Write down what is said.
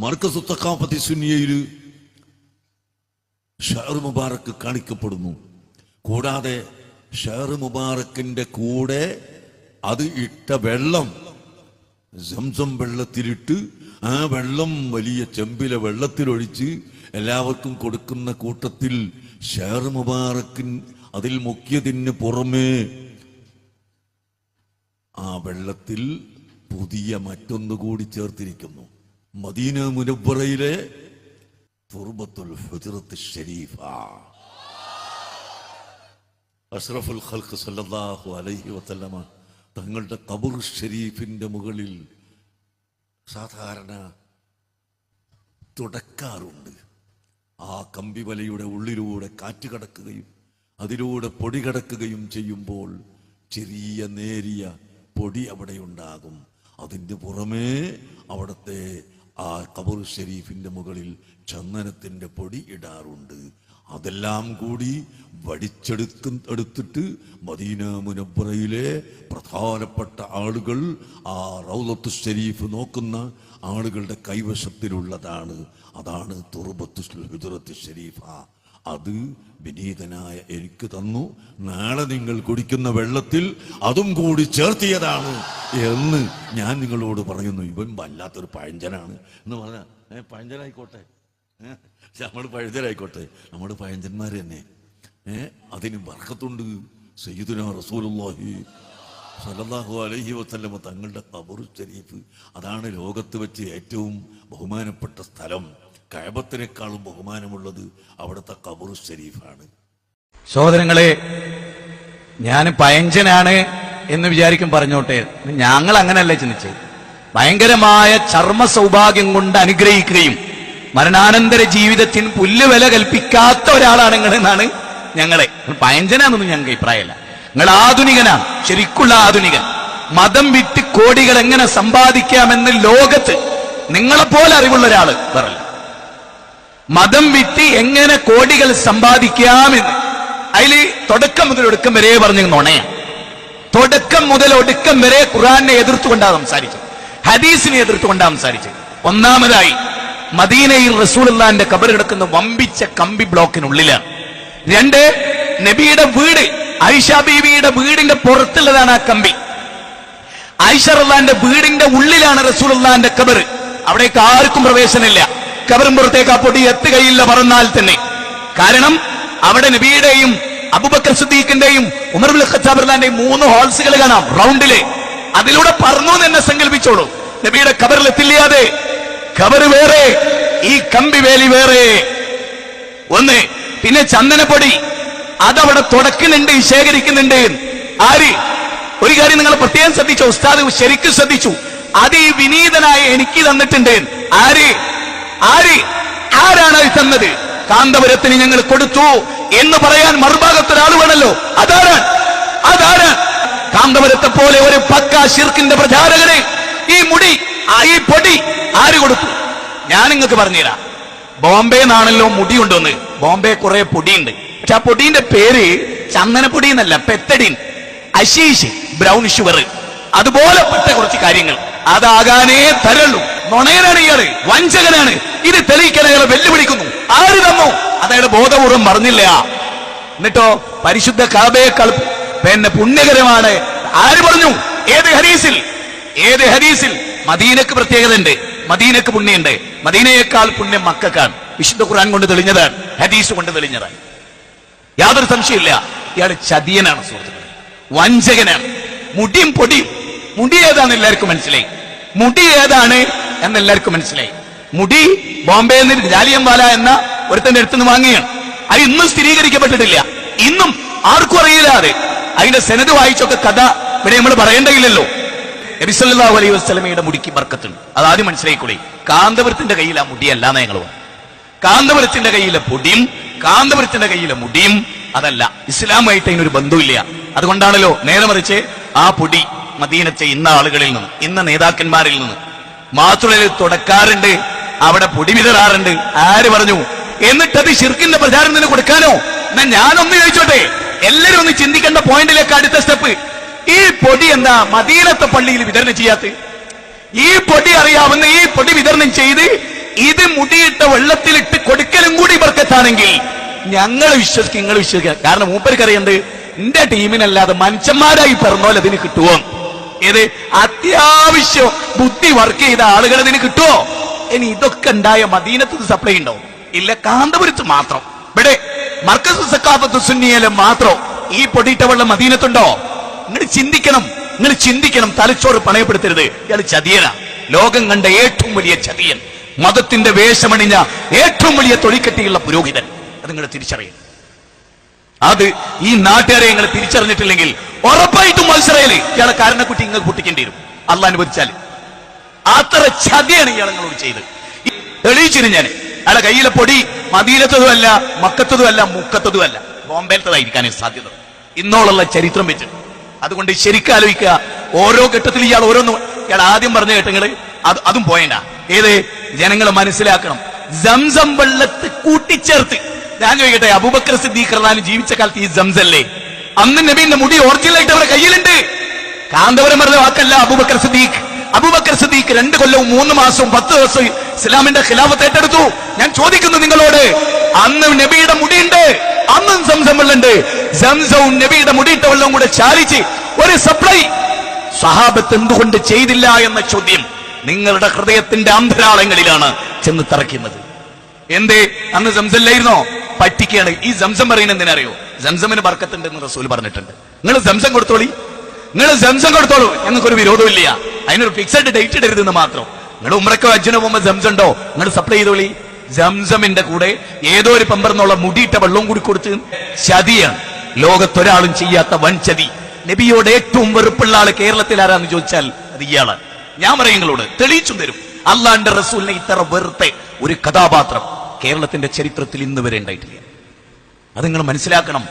മർക്കസ് തഖാഫത്തി സുന്നിയയിൽ ഷഹർ മുബാറക്ക് കാണിക്കപ്പെടുന്നു. കൂടാതെ ഷഹർ മുബാറക്കിന്റെ കൂടെ അത് ഇട്ട വെള്ളം സംസം വെള്ളത്തിലിട്ട് ആ വെള്ളം വലിയ ചെമ്പിലെ വെള്ളത്തിലൊഴിച്ച് എല്ലാവർക്കും കൊടുക്കുന്ന കൂട്ടത്തിൽ ഷഹർ മുബാറക്കിൻ അതിൽ മുക്കിയതിന് പുറമേ ആ വെള്ളത്തിൽ പുതിയ മറ്റൊന്നുകൂടി ചേർത്തിരിക്കുന്നു. മദീന മുനവ്വറയിലെ തുർബത്തുൽ ഹുജ്റത്ത് ഷരീഫ അഷ്റഫുൽ ഖൽഖ് സല്ലല്ലാഹു അലൈഹി വസല്ലമ തങ്ങളുടെ ഖബർ ഷരീഫിന്റെ മുകളിൽ സാധാരണ തുടക്കാറുണ്ട്. ആ കമ്പിവലയുടെ ഉള്ളിലൂടെ കാറ്റ് കടക്കുകയും അതിലൂടെ പൊടി കടക്കുകയും ചെയ്യുമ്പോൾ ചെറിയ നേരിയ പൊടി അവിടെ ഉണ്ടാകും. അതിൻ്റെ പുറമേ അവിടുത്തെ ആ ഖബർ ഷരീഫിന്റെ മുകളിൽ ചന്ദനത്തിന്റെ പൊടി ഇടാറുണ്ട്. അതെല്ലാം കൂടി എടുത്തിട്ട് മദീന മുനവ്വറയിലെ പ്രധാനപ്പെട്ട ആളുകൾ ആ റൗളത്തു ഷരീഫ് നോക്കുന്ന ആളുകളുടെ കൈവശത്തിലുള്ളതാണ്. അതാണ് തുർബത്തുൽ ഹുജ്റത്ത് ഷരീഫ. അത് വിനീതനായ എനിക്ക് തന്നു. നാളെ നിങ്ങൾ കുടിക്കുന്ന വെള്ളത്തിൽ അതും കൂടി ചേർത്തിയതാണ് എന്ന് ഞാൻ നിങ്ങളോട് പറയുന്നു. ഇവൻ വല്ലാത്തൊരു പഴഞ്ചനാണ് എന്ന് പറഞ്ഞാൽ പഴഞ്ചനായിക്കോട്ടെ, നമ്മൾ പഴഞ്ചനായിക്കോട്ടെ, നമ്മുടെ പഴഞ്ചന്മാർ തന്നെ. അതിന് ബർക്കത്തുണ്ട്. സയ്യിദുനാ റസൂലുള്ളാഹി സ്വല്ലല്ലാഹു അലൈഹി വസല്ലമ തങ്ങളുടെ ഖബർ ഷരീഫ് അതാണ് ലോകത്ത് വെച്ച് ഏറ്റവും ബഹുമാനപ്പെട്ട സ്ഥലം. കഅബത്തിനേക്കാളും ബഹുമാനമുള്ളത് അവിടുത്തെ ഖബർ ഷരീഫാണ്. സഹോദരങ്ങളെ, ഞാൻ പയഞ്ചനാണ് എന്ന് വിചാരിക്കും പറഞ്ഞോട്ടെ. ഞങ്ങൾ അങ്ങനെയല്ല ചിന്തിച്ചത്. ഭയങ്കരമായ ചർമ്മ സൗഭാഗ്യം കൊണ്ട് അനുഗ്രഹിക്കുകയും മരണാനന്തര ജീവിതത്തിന് പുല്ലുവില കൽപ്പിക്കാത്ത ഒരാളാണ് നിങ്ങൾ എന്നാണ് ഞങ്ങളെ. പയഞ്ചനാണെന്നൊന്നും ഞങ്ങൾക്ക് അഭിപ്രായമല്ല. നിങ്ങൾ ആധുനികനാണ്, ശരിക്കുള്ള ആധുനികൻ. മതം വിറ്റ് കോടികൾ എങ്ങനെ സമ്പാദിക്കാമെന്ന് ലോകത്ത് നിങ്ങളെപ്പോലെ അറിവുള്ള ഒരാള് പറയല്ല. മതം വിറ്റ് എങ്ങനെ കോടികൾ സമ്പാദിക്കാമെന്ന് അതിൽ തുടക്കം മുതൽ ഒടുക്കം വരെ പറഞ്ഞു നുണയാണ്. തുടക്കം മുതൽ ഒടുക്കം വരെ ഖുർആനെ എതിർത്തുകൊണ്ടാണ് സംസാരിച്ചത്, ഹദീസിനെ എതിർത്തുകൊണ്ടാണ് സംസാരിച്ചത്. ഒന്നാമതായി മദീനയിൽ റസൂലുള്ളാഹിന്റെ ഖബർ കിടക്കുന്ന വമ്പിച്ച കമ്പി ബ്ലോക്കിനുള്ളിലാണ്. രണ്ട്, നബിയുടെ വീട് ആയിഷ ബീവിയുടെ വീടിന്റെ പുറത്തുള്ളതാണ് ആ കമ്പി. ആയിഷ റളിയല്ലാഹുവിന്റെ വീടിന്റെ ഉള്ളിലാണ് റസൂലുള്ളാഹിന്റെ ഖബർ. അവിടേക്ക് ആർക്കും പ്രവേശനമില്ല. ഖബറും പുറത്തേക്ക് ആ പൊടി എത്തുകയില്ല പറഞ്ഞാൽ തന്നെ. കാരണം അവിടെ നബിയുടെയും അബൂബക്കർ സിദ്ദീഖിന്റെയും ഉമർ ഇബ്നുൽ ഖത്താബ് റളിയല്ലാഹുവിന്റെയും 3 ഹോൾസുകൾ കാണാം റൗണ്ടിലെ. അതിലൂടെ പറന്നു എന്ന് സങ്കല്പിച്ചോളൂ. നബിയുടെ ഖബറിൽ എത്തില്ലാതെ ഖബർ വേറെ, ഈ കമ്പി വേലി വേറെ. ഒന്ന്, പിന്നെ ചന്ദനപ്പൊടി അതവിടെ തുടക്കുന്നുണ്ട്, ശേഖരിക്കുന്നുണ്ട്. ആര്? ഒരു കാര്യം നിങ്ങൾ പ്രത്യേകം ശ്രദ്ധിച്ചു, ഉസ്താദ് ശരിക്കും ശ്രദ്ധിച്ചു. അത് ഈ വിനീതനായ എനിക്ക് തന്നിട്ടുണ്ട്. ആരാണ് അത് തന്നത്? കാന്തപുരത്തിന് ഞങ്ങൾ കൊടുത്തു എന്ന് പറയാൻ മറുഭാഗത്തൊരാൾ വേണല്ലോ. അതാരാണ്? കാന്തപുരത്തെ പോലെ ഒരു പക്ക ശിർക്കിന്റെ പ്രചാരകന് ഈ പൊടി ആര് കൊടുത്തു? ഞാൻ നിങ്ങൾക്ക് പറഞ്ഞുതരാം. ബോംബെ നിന്നാണല്ലോ മുടി കൊണ്ടുവന്ന്. ബോംബെ കുറെ പൊടിയുണ്ട്. പക്ഷെ ആ പൊടിയുടെ പേര് ചന്ദനപ്പൊടി എന്നല്ല, പെത്തഡിൻ, അശീഷ്, ബ്രൗൺ ഷുഗർ, അതുപോലെപ്പെട്ട കുറച്ച് കാര്യങ്ങൾ. അതാകാനേ തരുള്ളൂ. നുണയനാണ് ഇയാള്, വഞ്ചകനാണ്. ഇത് തെളിയിക്കാൻ അയാളെ വെല്ലുവിളിക്കുന്നു. ആര് തന്നോ? അതയാളെ ബോധപൂർവം പറഞ്ഞില്ല. എന്നിട്ടോ പരിശുദ്ധ കഅബയേക്കാൾ പിന്നെ പുണ്യകരമാണ് ആര് പറഞ്ഞു? ഏത് ഹദീസിൽ? മദീനക്ക് പ്രത്യേകത ഉണ്ട്, മദീനക്ക് പുണ്യുണ്ട്. മദീനയേക്കാൾ പുണ്യം മക്കൾക്കാണ്. വിശുദ്ധ ഖുർആൻ കൊണ്ട് തെളിഞ്ഞതാണ്, ഹദീസ് കൊണ്ട് തെളിഞ്ഞതാണ്. യാതൊരു സംശയമില്ല. ഇയാൾ ചതിയനാണ് സുഹൃത്തുക്കളെ, വഞ്ചകനാണ്. മുടിയും പൊടിയും. മുടി ഏതാണെന്ന് എല്ലാവർക്കും മനസ്സിലായി. മുടി ഏതാണ് എന്ന് എല്ലാവർക്കും മനസ്സിലായി. മുടി ബോംബെയിൽ നിന്ന് ജാലിയൻവാല എന്ന ഒരുത്തന്റെ അടുത്തുനിന്ന് വാങ്ങിയാണ്. അത് ഇന്നും സ്ഥിരീകരിക്കപ്പെട്ടിട്ടില്ല. ഇന്നും ആർക്കും അറിയില്ല. അതിന്റെ സെനത് വായിച്ചൊക്കെ കഥ ഇവിടെ നമ്മൾ പറയേണ്ടതില്ലല്ലോ. നബി സല്ലല്ലാഹു അലൈഹി വസല്ലമയുടെ മുടിക്ക് ബർക്കത്തുണ്ട്. അതാദ്യം മനസ്സിലായിക്കൂടെ. കാന്തപുരത്തിന്റെ കയ്യിൽ ആ മുടിയല്ല ഞങ്ങൾ പറഞ്ഞു. കാന്തപുരത്തിന്റെ കയ്യിലെ പൊടിയും കാന്തപുരത്തിന്റെ കയ്യിലെ മുടിയും അതല്ല. ഇസ്ലാമായിട്ട് അതിനൊരു ബന്ധമില്ല. അതുകൊണ്ടാണല്ലോ നേരെ മറിച്ച് ആ പൊടി മദീനത്തെ ഇന്ന ആളുകളിൽ നിന്ന്, ഇന്ന നേതാക്കന്മാരിൽ നിന്ന് മാത്രമല്ല തുടക്കാറുണ്ട്, അവിടെ പൊടി വിതറാറുണ്ട്. ആര് പറഞ്ഞു? എന്നിട്ടത് ശിർക്കിന്റെ പ്രചാരണത്തിന് കൊടുക്കാനോ? എന്നാ ഞാനൊന്ന് ചോദിച്ചോട്ടെ, എല്ലാരും ഒന്ന് ചിന്തിക്കേണ്ട പോയിന്റിലേക്ക് അടുത്ത സ്റ്റെപ്പ്. ഈ പൊടി എന്താ മദീനത്തെ പള്ളിയിൽ വിതരണം ചെയ്യാത്ത? ഈ പൊടി അറിയാവുന്ന ഈ പൊടി വിതരണം ചെയ്ത് ഇത് മുടിയിട്ട വെള്ളത്തിലിട്ട് കൊടുക്കലും കൂടി ബർക്കത്താണെങ്കിൽ ഞങ്ങൾ വിശ്വസിക്കും, നിങ്ങൾ വിശ്വസിക്കുക. കാരണം മൂപ്പർക്കറിയണ്ട് എന്റെ ടീമിനല്ലാതെ മനുഷ്യന്മാരായി പിറന്നോലെ അതിന് കിട്ടുമോ? ഏത് അത്യാവശ്യം ബുദ്ധി വർക്ക് ചെയ്ത ആളുകൾ അതിന് കിട്ടുമോ? ഇനി ഇതൊക്കെ ഉണ്ടായ മദീനത്ത് സപ്ലൈ ഉണ്ടോ? ഇല്ല, കാന്തപുരത്ത് മാത്രം. ഇവിടെ മർക്കസ് സഖാഫത്ത് സുന്നിയിലെ മാത്രം ഈ പൊടിയിട്ട വെള്ളം മദീനത്തുണ്ടോ? നിങ്ങൾ ചിന്തിക്കണം, തലച്ചോറ് പണയപ്പെടുത്തരുത്. ഇയാൾ ചതിയനാ, ലോകം കണ്ട ഏറ്റവും വലിയ ചതിയൻ, മതത്തിന്റെ വേഷമണിഞ്ഞ ഏറ്റവും വലിയ തൊഴിൽക്കട്ടിയുള്ള പുരോഹിതൻ. അത് നിങ്ങൾ തിരിച്ചറിയും. അത് ഈ നാട്ടുകാരെ നിങ്ങൾ തിരിച്ചറിഞ്ഞിട്ടില്ലെങ്കിൽ ഉറപ്പായിട്ടും മത്സരയില് ഇയാളെ കാരണക്കുട്ടി നിങ്ങൾ പൊട്ടിക്കേണ്ടി വരും, അള്ളാഹ് അനുവദിച്ചാൽ. അത്ര ചതിയാണ് ഇയാൾ നിങ്ങളോട് ചെയ്ത്. തെളിയിച്ചിരുന്നു ഞാൻ. അയാളെ കയ്യിലെ പൊടി മദീനത്തതുമല്ല, മക്കത്തതുമല്ല, മുക്കത്തതുമല്ല, ബോംബെയിലത്തതായിരിക്കാനേ സാധ്യത ഇന്നോളുള്ള ചരിത്രം വെച്ച്. അതുകൊണ്ട് ശരിക്കും ആലോചിക്കുക. ഓരോ ഘട്ടത്തിൽ ഇയാൾ ഓരോന്നും ഇയാൾ ആദ്യം പറഞ്ഞ കേട്ടങ്ങള് അതും പോയണ്ട. ഏത് ജനങ്ങൾ മനസ്സിലാക്കണം, സംസം വെള്ളത്ത് കൂട്ടിച്ചേർത്ത്. ഞാൻ ചോദിക്കട്ടെ, അബൂബക്കർ സിദ്ദീഖ് റളിയല്ലാഹു ജീവിച്ച കാലത്ത് ഈ സംസല്ലേ? അന്ന് നബീന്റെ മുടി ഒറിജിനലായിട്ട് അവരുടെ കയ്യിലുണ്ട്. കാന്തപുരം പറഞ്ഞ വാക്കല്ല അബൂബക്കർ സിദ്ദീഖ്. അബൂബക്കർ സിദ്ദീഖ് 2 കൊല്ലവും 3 മാസവും 10 ദിവസവും ഇസ്ലാമിന്റെ ഖിലാഫത്ത് ഏറ്റെടുത്തു. ഞാൻ ചോദിക്കുന്നു നിങ്ങളോട്, അന്ന് നബിയുടെ മുടിയുണ്ട്, അന്നും സംസം വെള്ളമുണ്ട്. സംസവും നബിയുടെ മുടിയിട്ട വെള്ളവും കൂടെ ചാലിച്ച് ഒരു സപ്ലൈ സഹാബത്ത് എന്തുകൊണ്ട് ചെയ്തില്ല എന്ന ചോദ്യം നിങ്ങളുടെ ഹൃദയത്തിന്റെ അന്തരാളങ്ങളിലാണ് ചെന്ന് തറയ്ക്കുന്നത്. എന്തേ അന്ന് സംസല്ലായിരുന്നോ? പറ്റിക്കുകയാണ്. ഈ സംസം പറയുന്നത് എന്തിനറിയോ? സംസമിന് ബർക്കത്തുണ്ടെന്ന് റസൂൽ പറഞ്ഞിട്ടുണ്ട്. നിങ്ങൾ സംസം കൊടുത്തോളി, ഞങ്ങൾക്കൊരു വിരോധമില്ല. അതിനൊരു ഫിക്സഡ് ഡേറ്റ് ഇടരുതെന്ന് മാത്രം. നിങ്ങൾ ഉംറക്കോ ഹജ്ജിനോ പോകുമ്പോൾ സംസം ഉണ്ടോ? നിങ്ങൾ സപ്ലൈ ചെയ്തോളി. സംസമിന്റെ കൂടെ ഏതോ ഒരു പമ്പർന്നുള്ള മുടിയിട്ട വെള്ളവും കൂടി കൊടുത്ത് ചതിയാണ്. ലോകത്തൊരാളും ചെയ്യാത്ത വൻ ചതി. നബിയോട് ഏറ്റവും വെറുപ്പുള്ള ആള് കേരളത്തിൽ ആരാന്ന് ചോദിച്ചാൽ അത് ഇയാളാണ്. ഞാൻ പറയും നിങ്ങളോട്, തെളിയിച്ചും തരും. അള്ളാന്റെ റസൂലിനെ ഇത്ര വെറുത്ത ഒരു കഥാപാത്രം കേരളത്തിന്റെ ചരിത്രത്തിൽ ഇന്ന് വരെ ഉണ്ടായിട്ടില്ല. അത് നിങ്ങൾ മനസ്സിലാക്കണം.